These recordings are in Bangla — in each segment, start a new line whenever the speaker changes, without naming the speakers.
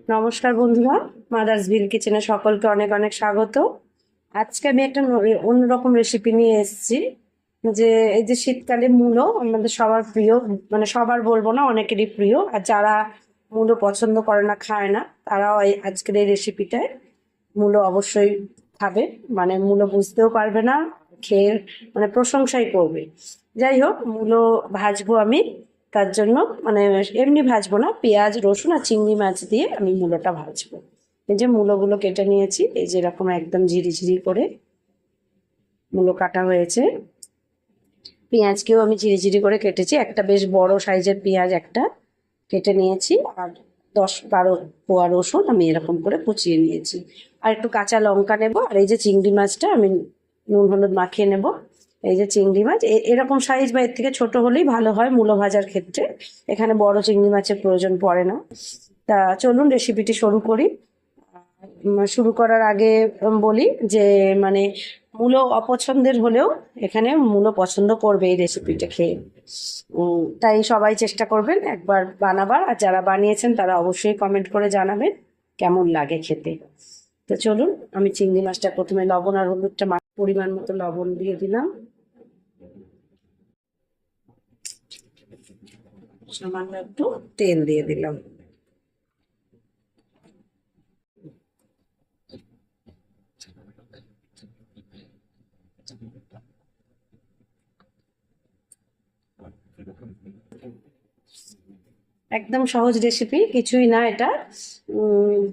নমস্কার বন্ধুরা, মাদার্স ভিল কিচেনে সকলকে অনেক অনেক স্বাগত। আজকে আমি একটা অন্যরকম রেসিপি নিয়ে এসেছি। যে এই যে শীতকালে মূলো আমাদের সবার প্রিয়, মানে সবার বলবো না, অনেকেরই প্রিয়। আর যারা মূলো পছন্দ করে না, খায় না, তারাও এই আজকের এই রেসিপিটায় মূলো অবশ্যই খাবে। মানে মূলো বুঝতেও পারবে না, খেয়ে মানে প্রশংসাই করবে। যাই হোক, মূলো ভাজবো আমি। তার জন্য মানে এমনি ভাজবো না, পেঁয়াজ রসুন আর চিংড়ি মাছ দিয়ে আমি মূলোটা ভাজবো। এই যে মূলোগুলো কেটে নিয়েছি, এই যে এরকম একদম ঝিরিঝিরি করে মূলো কাটা হয়েছে। পেঁয়াজকেও আমি ঝিরিঝিরি করে কেটেছি, একটা বেশ বড় সাইজের পেঁয়াজ একটা কেটে নিয়েছি। আর 10-12 কোয়া রসুন আমি এরকম করে কুচিয়ে নিয়েছি। আর একটু কাঁচা লঙ্কা নেব। আর এই যে চিংড়ি মাছটা আমি নুন হলুদ মাখিয়ে নেব। এই যে চিংড়ি মাছ এরকম সাইজ বা এর থেকে ছোট হলেই ভালো হয় মূলো ভাজার ক্ষেত্রে। এখানে বড় চিংড়ি মাছের প্রয়োজন পড়ে না। তা চলুন রেসিপিটি শুরু করি। শুরু করার আগে বলি যে মানে মূলো অপছন্দের হলেও এখানে মূলো পছন্দ করবে এই রেসিপিটা খেয়ে। তাই সবাই চেষ্টা করবেন একবার বানাবার। আর যারা বানিয়েছেন তারা অবশ্যই কমেন্ট করে জানাবেন কেমন লাগে খেতে। তো চলুন, আমি চিংড়ি মাছটা প্রথমে লবণ আর হলুদটা পরিমাণ মতো লবণ দিয়ে দিলাম, সামান্য একটু তেল দিয়ে দিলাম। একদম সহজ রেসিপি, কিছুই না এটা।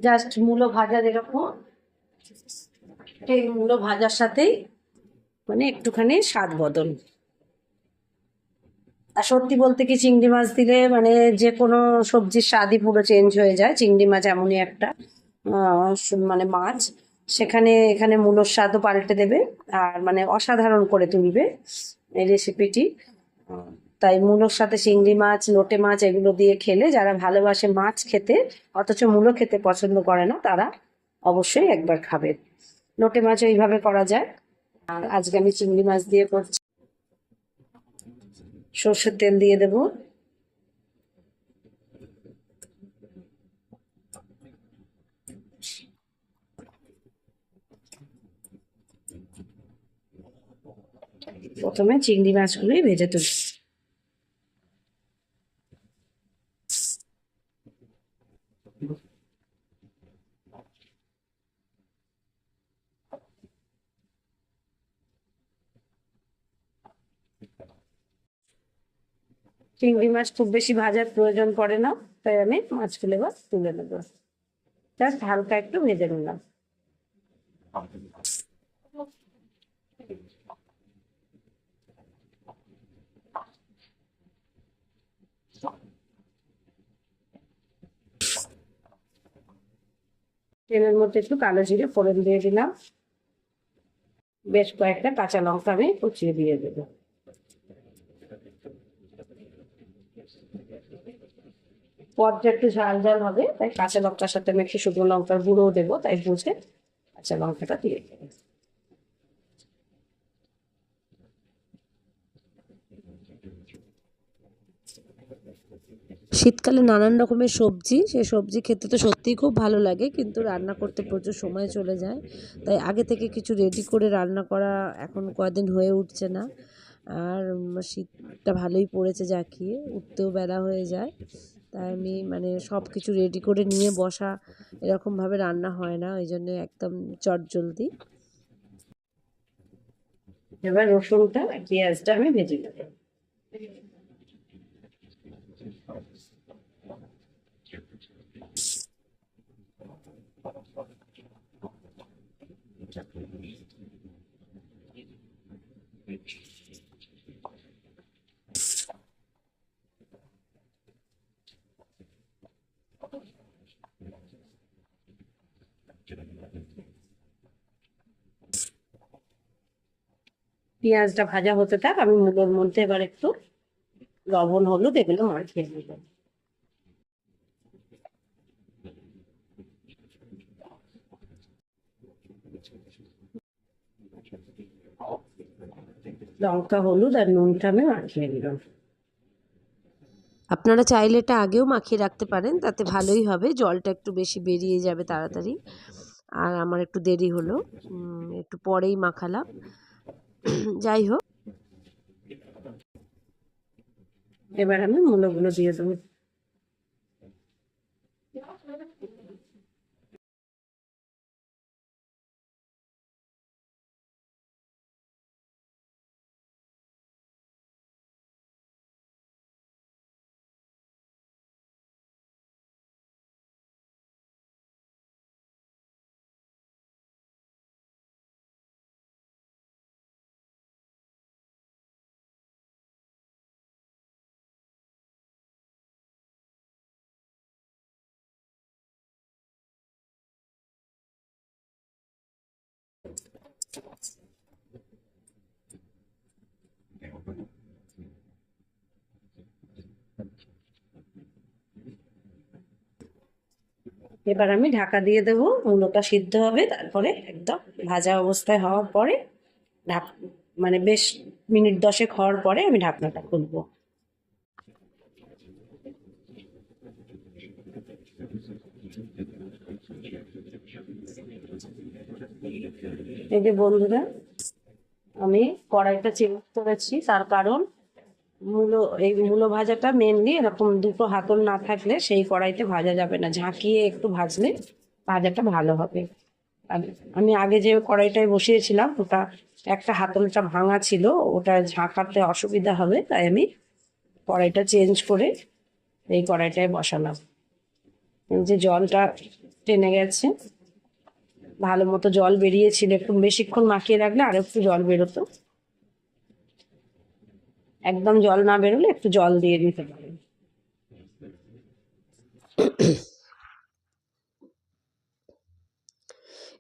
জাস্ট মূলো ভাজা যেরকম, এই মূলো ভাজার সাথেই মানে একটুখানি স্বাদ বদল। আর সত্যি বলতে কি, চিংড়ি মাছ দিলে মানে যে কোনো সবজির স্বাদই পুরো চেঞ্জ হয়ে যায়। চিংড়ি মাছ এমনই একটা মানে মাছ, সেখানে এখানে মূলোর স্বাদও পাল্টে দেবে। আর মানে অসাধারণ করে তুলবে এই রেসিপিটি। তাই মূলোর সাথে চিংড়ি মাছ, লোটে মাছ এগুলো দিয়ে খেলে, যারা ভালোবাসে মাছ খেতে অথচ মূলো খেতে পছন্দ করে না, তারা অবশ্যই একবার খাবে। লোটে মাছ এইভাবে করা যায়। আর আজকে আমি চিংড়ি মাছ দিয়ে করছি। সর্ষের তেল দিয়ে দেবো। প্রথমে চিংড়ি মাছগুলোই ভেজে তুলি। চিংড়ি মাছ খুব বেশি ভাজার প্রয়োজন পড়ে না, তাই আমি মাছগুলো এবার তুলে নেবো। জাস্ট হালকা একটু ভেজে নিলাম। তেলের মধ্যে একটু কালো জিরে ফোড়ন দিয়ে দিলাম। বেশ কয়েকটা কাঁচা লঙ্কা আমি কুচিয়ে দিয়ে দেবো। পদটা একটু ঝাল ঝাল হবে, তাই কাঁচা লঙ্কার সাথে আমি একটু শুকনো লঙ্কার গুঁড়োও দেবো, তাই বুঝে কাঁচা লঙ্কাটা দিয়ে দেবো।
শীতকালে নানান রকমের সবজি, সেই সবজি খেতে তো সত্যিই খুব ভালো লাগে, কিন্তু রান্না করতে প্রচুর সময় চলে যায়। তাই আগে থেকে কিছু রেডি করে রান্না করা এখন কয়দিন হয়ে উঠছে না। আর শীতটা ভালোই পড়েছে, জাঁকিয়ে উঠতেও বেলা হয়ে যায়। তাই আমি মানে সব কিছু রেডি করে নিয়ে বসা, এরকমভাবে রান্না হয় না, ওই জন্য একদম চটজলদি।
এবার রসুনটা আর পেঁয়াজটা আমি ভেজে নেবো। পেঁয়াজটা ভাজা হতে থাক, আমি মূলোর মধ্যে এবার একটু লবণ হলুদ এগুলো মাখিয়ে দিলাম। লঙ্কা হলুদ আর নুনটা আমি মাখিয়ে দিলাম।
আপনারা চাইলে এটা আগেও মাখিয়ে রাখতে পারেন, তাতে ভালোই হবে, জলটা একটু বেশি বেরিয়ে যাবে তাড়াতাড়ি। আর আমার একটু দেরি হলো, একটু পরেই মাখালাম। যাই হোক,
এবার আমি মূলোগুলো দিয়ে দেবো। এবার আমি ঢাকা দিয়ে দেবো, মূলোটা সিদ্ধ হবে, তারপরে একদম ভাজা অবস্থায় হওয়ার পরে ঢাক মানে বেশ মিনিট 10 হওয়ার পরে আমি ঢাকনাটা খুলবো। এই যে বন্ধুরা, আমি কড়াইটা চেঞ্জ করেছি, তার কারণ এই মূলো ভাজাটা মেনলি এরকম দুটো হাতল না থাকলে সেই কড়াইতে ভাজা যাবে না, ঝাঁকিয়ে একটু ভাজলে ভাজাটা ভালো হবে। আমি আগে যে কড়াইটায় বসিয়েছিলাম ওটা একটা হাতলটা ভাঙা ছিল, ওটা ঝাঁকাতে অসুবিধা হবে, তাই আমি কড়াইটা চেঞ্জ করে এই কড়াইটায় বসালাম। এই যে জলটা টেনে গেছে, ভালো মতো জল বেরিয়েছিল, একটু বেশিক্ষণ মাখিয়ে রাখলে আর একটু জল বেরোতো। একদম জল না বেরোলে একটু জল দিয়ে দিতে পারেন।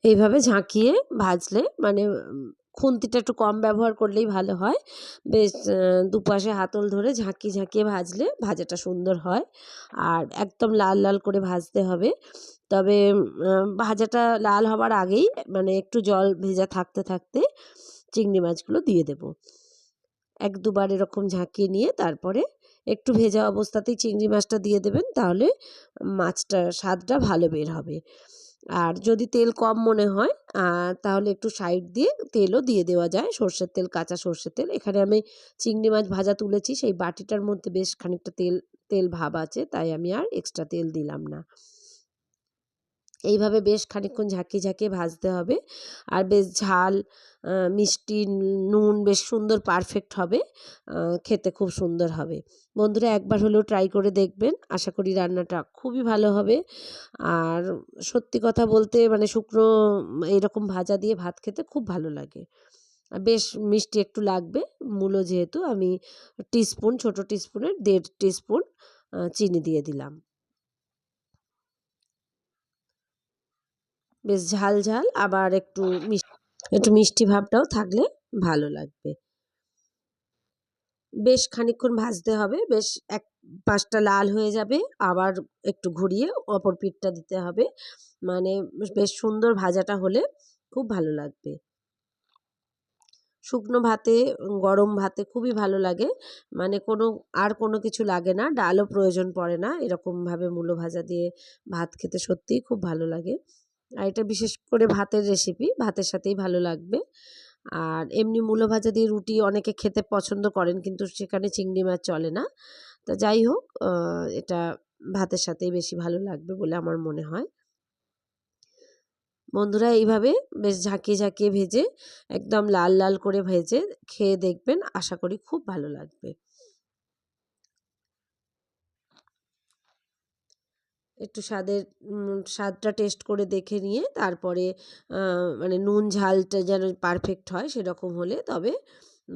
এইভাবে ঝাঁকিয়ে ভাজলে মানে খুন্তিটা একটু কম ব্যবহার করলেই ভালো হয়। বেশ দুপাশে হাতল ধরে ঝাঁকিয়ে ভাজলে ভাজাটা সুন্দর হয়। আর একদম লাল লাল করে ভাজতে হবে। তবে ভাজাটা লাল হবার আগেই মানে একটু জল ভেজা থাকতে থাকতে চিংড়ি মাছগুলো দিয়ে দেব। 1-2 বার এরকম ঝাঁকিয়ে নিয়ে তারপরে একটু ভেজা অবস্থাতেই চিংড়ি মাছটা দিয়ে দেবেন, তাহলে মাছটার স্বাদটা ভালো বের হবে। আর যদি তেল কম মনে হয় তাহলে একটু সাইড দিয়ে তেলও দিয়ে দেওয়া যায়, সর্ষের তেল, কাঁচা সর্ষের তেল। এখানে আমি চিংড়ি মাছ ভাজা তুলেছি, সেই বাটিটার মধ্যে বেশ খানিকটা তেল ভাব আছে, তাই আমি আর এক্সট্রা তেল দিলাম না। এইভাবে বেশ খানিকক্ষণ ঝাঁকিয়ে ভাজতে হবে। আর বেশ ঝাল, মিষ্টি, নুন বেশ সুন্দর পারফেক্ট হবে। খেতে খুব সুন্দর হবে। বন্ধুরা একবার হলেও ট্রাই করে দেখবেন। আশা করি রান্নাটা খুবই ভালো হবে। আর সত্যি কথা বলতে মানে শুকনো এরকম ভাজা দিয়ে ভাত খেতে খুব ভালো লাগে। বেশ মিষ্টি একটু লাগবে। মূলো যেহেতু আমি ছোট টিস্পুনের 1.5 টিস্পুন চিনি দিয়ে দিলাম। বেশ ঝাল আবার একটু মিষ্টি ভাবটাও থাকলে ভালো লাগবে। বেশ খানিকক্ষণ ভাজতে হবে। বেশ এক পাশটা লাল হয়ে যাবে, আবার একটু ঘুরিয়ে অপর পিঠটা দিতে হবে। মানে বেশ সুন্দর ভাজাটা হলে খুব ভালো লাগবে। শুকনো ভাতে, গরম ভাতে খুবই ভালো লাগে। মানে কোনো কিছু লাগে না, ডালও প্রয়োজন পড়ে না। এরকমভাবে মূলো ভাজা দিয়ে ভাত খেতে সত্যিই খুব ভালো লাগে। আর এটা বিশেষ করে ভাতের রেসিপি, ভাতের সাথেই ভালো লাগবে। আর এমনি মূলো ভাজা দিয়ে রুটি অনেকে খেতে পছন্দ করেন, কিন্তু সেখানে চিংড়ি মাছ চলে না। তা যাই হোক, এটা ভাতের সাথেই বেশি ভালো লাগবে বলে আমার মনে হয়। বন্ধুরা এইভাবে বেশ ঝাঁকিয়ে ভেজে একদম লাল লাল করে ভেজে খেয়ে দেখবেন, আশা করি খুব ভালো লাগবে। একটু স্বাদটা টেস্ট করে দেখে নিয়ে তারপরে মানে নুন ঝালটা যেন পারফেক্ট হয়, সেরকম হলে তবে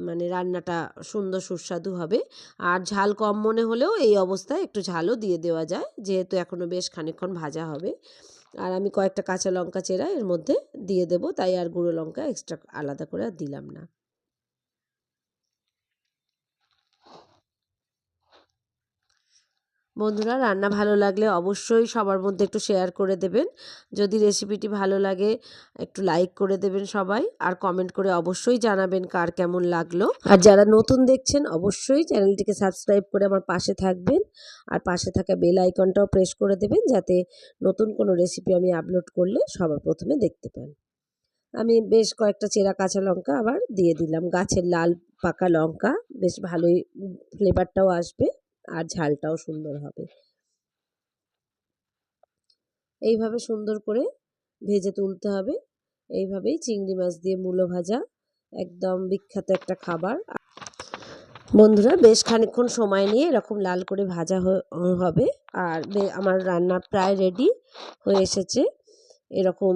মানে রান্নাটা সুন্দর সুস্বাদু হবে। আর ঝাল কম মনে হলেও এই অবস্থায় একটু ঝালও দিয়ে দেওয়া যায়, যেহেতু এখনও বেশ খানিকক্ষণ ভাজা হবে। আর আমি কয়েকটা কাঁচা লঙ্কা চেরা এর মধ্যে দিয়ে দেবো, তাই আর গুঁড়ো লঙ্কা এক্সট্রা আলাদা করে আর দিলাম না। বন্ধুরা, রান্না ভালো লাগলে অবশ্যই সবার মধ্যে একটু শেয়ার করে দেবেন। যদি রেসিপিটি ভালো লাগে একটু লাইক করে দেবেন সবাই, আর কমেন্ট করে অবশ্যই জানাবেন কার কেমন লাগলো। আর যারা নতুন দেখছেন অবশ্যই চ্যানেলটিকে সাবস্ক্রাইব করে আমার পাশে থাকবেন, আর পাশে থাকা বেল আইকনটাও প্রেস করে দেবেন যাতে নতুন কোনো রেসিপি আমি আপলোড করলে সবার প্রথমে দেখতে পান। আমি বেশ কয়েকটা চেরা কাঁচা লঙ্কা আবার দিয়ে দিলাম, গাছের লাল পাকা লঙ্কা, বেশ ভালোই ফ্লেভারটাও আসবে আর ঝালটাও সুন্দর হবে। এইভাবে সুন্দর করে ভেজে তুলতে হবে। এইভাবেই চিংড়ি মাছ দিয়ে মূলো ভাজা একদম বিখ্যাত একটা খাবার। বন্ধুরা, বেশ খানিকক্ষণ সময় নিয়ে এরকম লাল করে ভাজা হবে। আর আমার রান্না প্রায় রেডি হয়ে এসেছে। এরকম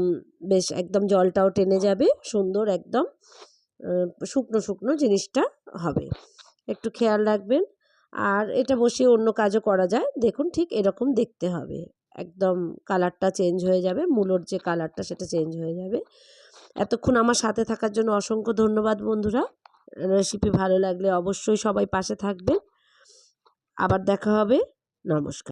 বেশ একদম জলটাও টেনে যাবে, সুন্দর একদম শুকনো শুকনো জিনিসটা হবে। একটু খেয়াল রাখবেন। আর এটা বসিয়ে অন্য কাজও করা যায়। দেখুন ঠিক এরকম দেখতে হবে, একদম কালারটা চেঞ্জ হয়ে যাবে, মূলোর যে কালারটা সেটা চেঞ্জ হয়ে যাবে। এতক্ষণ আমার সাথে থাকার জন্য অসংখ্য ধন্যবাদ বন্ধুরা। রেসিপি ভালো লাগলে অবশ্যই সবাই পাশে থাকবেন। আবার দেখা হবে। নমস্কার।